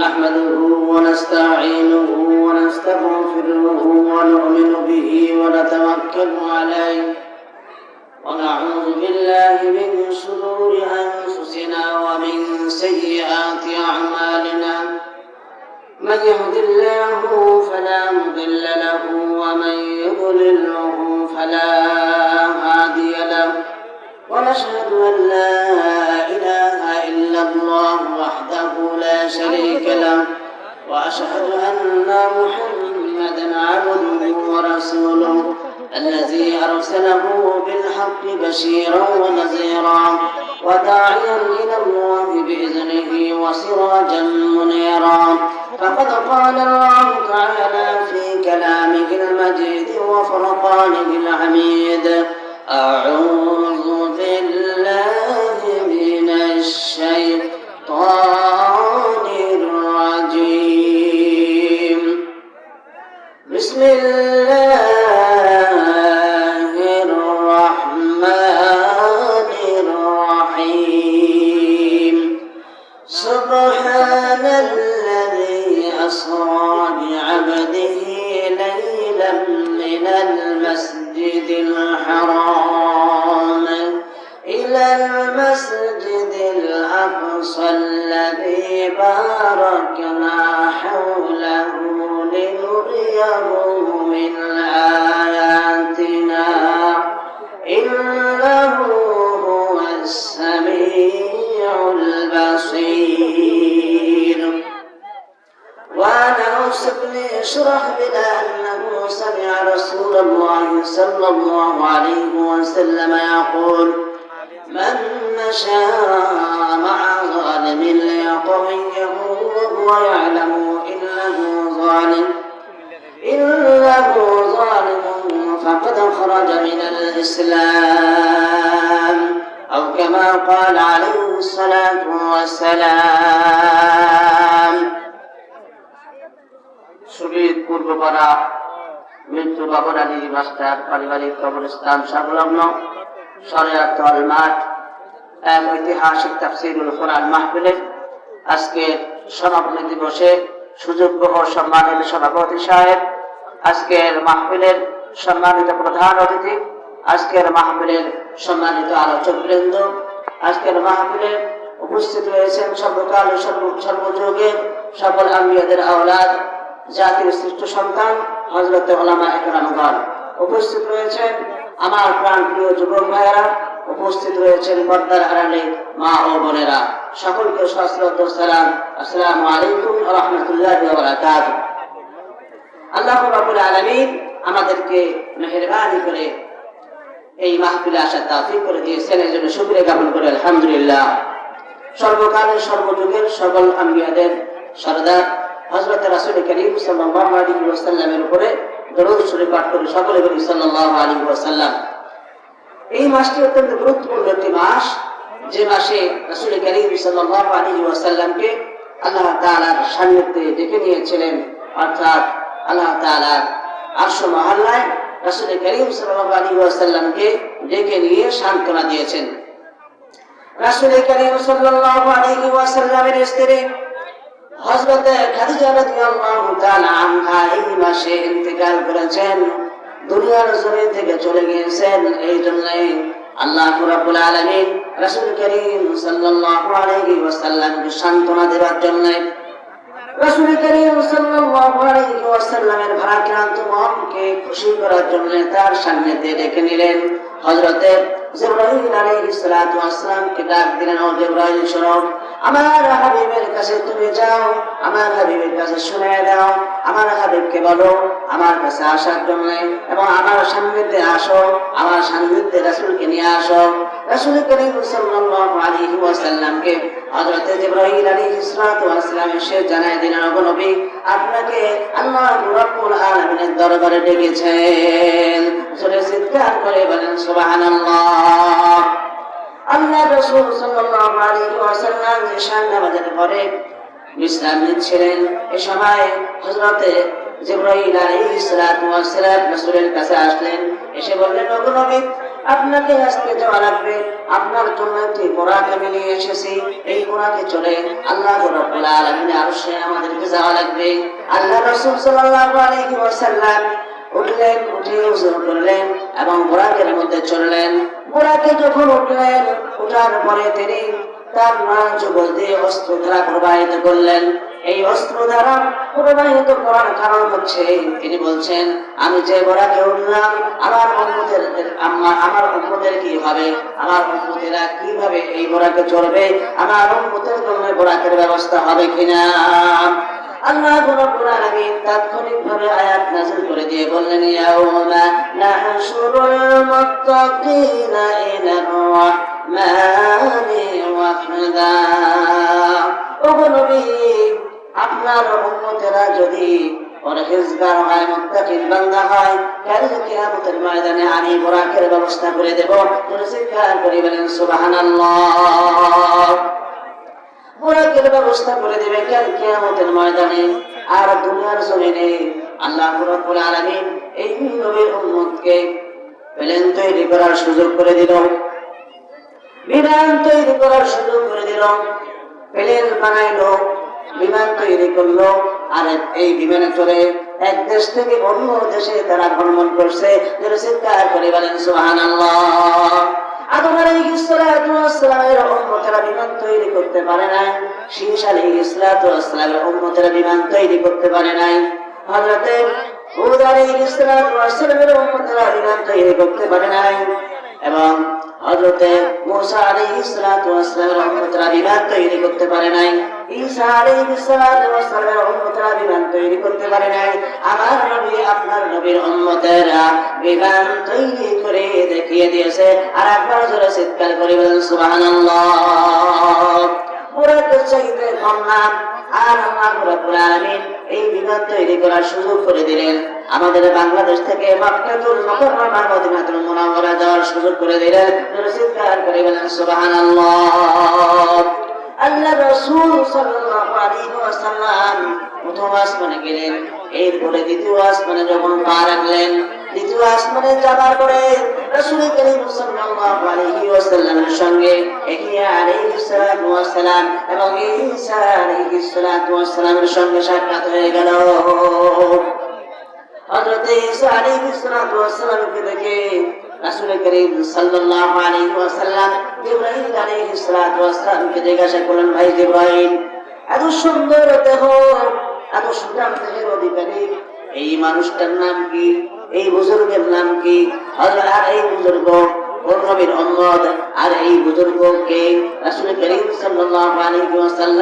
نحمده ونستعينه ونستغفره ونؤمن به ونتوكل عليه ونعوذ بالله من شرور أنفسنا ومن سيئات أعمالنا من يهد الله فلا مضل له ومن يضلله فلا هادي له ونشهد أن لا إله إلا الله وحده لا شريك له وأشهد أن محمدا عبده ورسوله الذي أرسله بالحق بشيرا ونذيرا وداعيا إلى الله بإذنه وسراجا منيرا فقد قال الله تعالى في كلامه المجيد وفرقانه الحميد أعوذ بالله من الشيطان الرجيم بسم الله الرحمن الرحيم سبحان الذي أسرى بعبده ليلا من المسجد الحرام إلى المسجد الأقصى الذي باركنا حوله لنريه من آياتنا إنه هو السميع البصير وعن أوس بن شرحبيل أنه سمع رسول الله صلى الله عليه وسلم يقول من مشى مع ظالم ليطغيه وهو يعلم إنه ظالم فقد خرج من الإسلام أو كما قال عليه الصلاة والسلام শহীদ পূর্বপাড়া মৃত্যু বাবর আলী মাস্টার পারিবারিক কবরস্থান সংলগ্ন শরিয়াতুল মাঠ এক ঐতিহাসিক তাফসীরুল কোরআন মাহফিলের আজকে সমাপনী দিবসে সুযোগ্য ও সম্মানিত সভাপতি সাহেব, আজকের মাহফিলের সম্মানিত প্রধান অতিথি, আজকের মাহফিলের সম্মানিত আলোচকবৃন্দ, আজকের মাহফিলে উপস্থিত রয়েছেন সর্বকাল সর্বযুগের সকল আম্বিয়াদের আওলাদ, জাতির শ্রেষ্ঠ সন্তান হযরত উলামা ইকরামগণ, উপস্থিত রয়েছেন আমার প্রাণপ্রিয় যুবক ভাইয়েরা, উপস্থিত রয়েছেন পর্দার আড়ালে মা ও বোনেরা, সকলকে সশ্রদ্ধ সালাম। আসসালামু আলাইকুম ওয়া রাহমাতুল্লাহি ওয়া বারাকাতুহু। আল্লাহ রাব্বুল আলামিন আমাদেরকে মেহেরবানি করে এই মাহফিলে আসার তৌফিক করে দিয়েছেন, এই জন্য শুকরিয়া জ্ঞাপন করি আলহামদুলিল্লাহ। সর্বকালের সর্বযুগের সকল আম্বিয়াদের সরদার হযরত রাসূল করিম সাল্লাল্লাহু আলাইহি ওয়াসাল্লামের উপরে দরুদ শরীফ পাঠ করে সকলে বলি সাল্লাল্লাহু আলাইহি ওয়াসাল্লাম। এই মাসটি অত্যন্ত গুরুত্বপূর্ণ একটি মাস, যে মাসে রাসূল করিম সাল্লাল্লাহু আলাইহি ওয়াসাল্লামকে আল্লাহ তাআলার সান্নিধ্যে ডেকে নিয়েছিলেন, অর্থাৎ আল্লাহ তাআলার আরশ মহল্লায় রাসূল করিম সাল্লাল্লাহু আলাইহি ওয়াসাল্লামকে ডেকে নিয়ে সান্ত্বনা দিয়েছেন। রাসূল করিম সাল্লাল্লাহু আলাইহি ওয়াসাল্লামের স্ত্রী হযরত খাদিজা রাদিয়াল্লাহু তাআলা আনহা এই মাসে ইন্তেকাল করেছেন, দুনিয়ার জমিন থেকে চলে গিয়েছেন। এই জন্যই আল্লাহ রাব্বুল আলামিন রাসূল করিম সাল্লাল্লাহু আলাইহি ওয়াসাল্লামকে সান্ত্বনা দেওয়ার জন্য রাসূল করিম সাল্লাল্লাহু আলাইহি ওয়াসাল্লামের ভারাক্রান্ত মনকে খুশি করার জন্য তার সান্নিধ্যে ডেকে নিলেন। হযরতে জিবরাইল আলাইহিস সালাতু ওয়াস সালামকে ডাক দিলেন, ও জিবরাইল শোনো, আমার হাবিবের কাছে তুমি যাও, আমার হাবিবের কাছে শুনিয়ে দাও, আমার হাবিবকে বলো আমার কাছে আসার জন্য এবং আমার সান্নিধ্যে আসো, আমার সান্নিধ্যে রাসূলকে নিয়ে আসো। রাসূল করিম সাল্লাল্লাহু আলাইহি ওয়াসাল্লামকে হযরত জিবরাইল আলাইহিস সালাতু ওয়াস সালাম এসে জানায় দিলেন, ও নবী, আপনাকে আল্লাহ রাব্বুল আলামিনের দরবারে ডেকেছেন। রাসূল চিৎকার করে বলেন সুবহানাল্লাহ। আল্লাহ রাসূল সাল্লাল্লাহু আলাইহি ওয়াসাল্লাম ঈশার নামাজের পরে বিশ্রাম নিচ্ছিলেন। এই সময় হযরতে জিবরাইল আলাইহিস সালাতু ওয়াস সালাম রাসূলের কাছে আসলেন, এসে বললেন, ওগো নবী, আপনাকে আজকে যাওয়া লাগবে, আপনার জন্য একটি বোরাক আমি নিয়ে এসেছি, এই বোরাকে চলে আল্লাহ রাব্বুল আলামিনের আরশে আমাদেরকে যাওয়া লাগবে। আল্লাহ রাসূল সাল্লাল্লাহু আলাইহি ওয়াসাল্লাম উঠলেন, উঠে ওযু করলেন এবং বোরাকের মধ্যে চললেন। বোরাকে যখন উঠলেন, উঠার পরে তিনি তার যুগল দিয়ে অস্ত্র ধারা প্রবাহিত করলেন। এই অস্ত্র ধারা প্রবাহিত করার কারণ হচ্ছে তিনি বলছেন, আমি যে বোরাকে উঠলাম আমার উম্মতের কি হবে, আমার উম্মতেরা কিভাবে এই বোরাকে চলবে, আমার উম্মতের জন্য বোরাকের ব্যবস্থা হবে কিনা। আল্লাহ রাব্বুল আলামিন তাৎক্ষণিকভাবে আয়াত নাযিল করে দিয়ে বললেন, ইয়াউমা নাহশুরুল মুত্তাকিনা ইলার রাহমানি ওয়াফদা। ও নবী, আপনার উম্মতেরা যদি পরহেজগার হয়, মুত্তাকিন বান্দা হয়, কাল কিয়ামতের ময়দানে আমি বোরাকের ব্যবস্থা করে দেব। চিৎকার করে বলেন সুবহানাল্লাহ। বোরাকের ব্যবস্থা করে দেবে কাল কিয়ামতের ময়দানে। আর দুনিয়ার জমিনে আল্লাহ রাব্বুল আলামিন এই নবীর উম্মতকে প্লেন তৈরি করার সুযোগ করে দিল, বিমান তৈরি করার সুযোগ করে দিল। প্লেন বানাইলো, বিমান তৈরি করলো, আর এই বিমানে চড়ে এক দেশ থেকে অন্য দেশে তারা ভ্রমণ করছে। চিৎকার করে বলেন সুবহানাল্লাহ। আদম আলাইহিস সালাতু ওয়াস সালামের উম্মতেরা বিমান তৈরি করতে পারে নাই, শীশ আলাইহিস সালাতু ওয়াস সালামের উম্মতেরা বিমান তৈরি করতে পারে নাই, হযরত হুদ আলাইহিস সালাতু ওয়াস সালামের উম্মতেরা বিমান তৈরি করতে পারে নাই, এবং হযরত মূসা আলাইহিস সালাতু ওয়াস সালামের উম্মতেরা বিমান তৈরি করতে পারে নাই, ঈসা আলাইহিস সালাতু ওয়াস সালামের উম্মতেরা বিমান তৈরি করতে পারে নাই। আমার নবী আপনার নবীর উম্মতেরা বিমান তৈরি করে দেখিয়ে দিয়েছে। আর একবার জোরে চিৎকার করে বলেন সুবহানাল্লাহ। বোরাকের চাইতে কম না। আর আল্লাহ রাব্বুল আলামিন এই বিমান তৈরি করার সুযোগ করে দিলেন। আমাদের বাংলাদেশ থেকে মক্কাতুল মুকাররমা মদিনাতুল মুনাওয়ারা যাওয়ার সুযোগ করে দিলেন। চিৎকার করে বলেন সুবহানাল্লাহ। আল্লাহ রাসূল সাল্লাল্লাহু আলাইহি ওয়াসাল্লাম প্রথম আসমানে গেলেন, এরপরে দ্বিতীয় আসমানে যখন পা রাখলেন, দ্বিতীয় আসমানে যাবার পরে রাসূল করিম সাল্লাল্লাহু আলাইহি ওয়াসাল্লামের সঙ্গে ইহইয়া আলাইহিস সালাতু ওয়াস সালাম এবং ঈসা আলাইহিস সালাতু ওয়াস সালামের সঙ্গে সাক্ষাৎ হয়ে গেল। হযরত ঈসা আলাইহিস সালাতু ওয়াস সালামকে দেখে রাসূল করিম সাল্লাল্লাহু আলাইহি ওয়াসাল্লাম জিবরাইল আলাইহিস সালাতু ওয়াস সালামকে জিজ্ঞাসা করলেন, ভাই জিবরাইল, এত সুন্দর দেহ, এত সুন্দর দেহের অধিকারী এই মানুষটার নাম কি, এই বুজুর্গের নাম কি? আর এই বুজুর্গ কোন নবীর উম্মত, আর এই বুজুর্গকে রাসূল করিম সাল্লাল্লাহু আলাইহি ওয়াসাল্লাম